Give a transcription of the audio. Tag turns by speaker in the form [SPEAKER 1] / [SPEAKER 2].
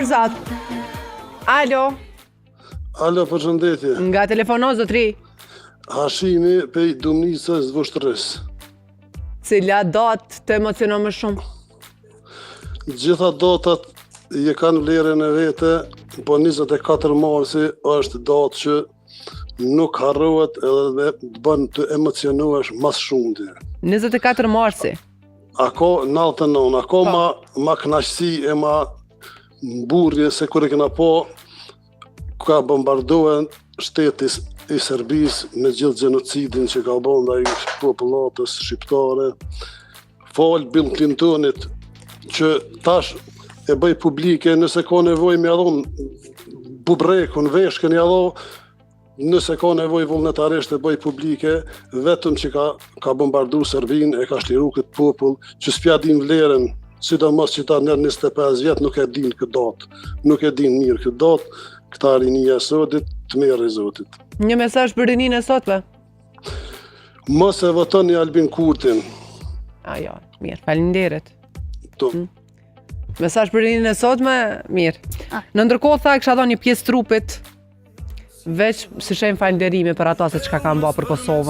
[SPEAKER 1] Barzat. Alo.
[SPEAKER 2] Alo, përshëndetje.
[SPEAKER 1] Nga telefono, zotri.
[SPEAKER 2] Hashimi pej Dumnisës Vështrës.
[SPEAKER 1] Cila datë të emocionon më shumë?
[SPEAKER 2] Gjitha datat je kanë vlerën e vete, po 24 marsi është datë që nuk harrohet edhe të bën të emocionuesh mas shumti.
[SPEAKER 1] 24 marsi.
[SPEAKER 2] Ako 99, ako ma knaqësi e ma mburje se kur e kena po ka bombardohen shtetis i Serbisë me gjithë gjenocidin që ka bën ndaj popullatës shqiptare. Fal Bill Clintonit që tash e bëj publike, nëse ka nevojë me dhon bubrekun, veshkën ja dho, nëse ka nevojë vullnetarisht e bëj publike, vetëm që ka bombardu Serbin, e ka shliru këtë popull që s'pja din vlerën, sidomos që ta nër 25 vjet nuk e din këtë datë, nuk e din mirë këtë datë, këta rinia e sotit të merë i Zotit.
[SPEAKER 1] Një mesazh për rinin e sotme?
[SPEAKER 2] Mos e votoni Albin Kurtin.
[SPEAKER 1] Jo, mirë, faleminderit. Mesazh për rinin e sotme, mirë. Në ndërkohë tha kisha dhënë një pjesë trupit, veç si shem falënderime për ata se çka kanë bërë për Kosovën.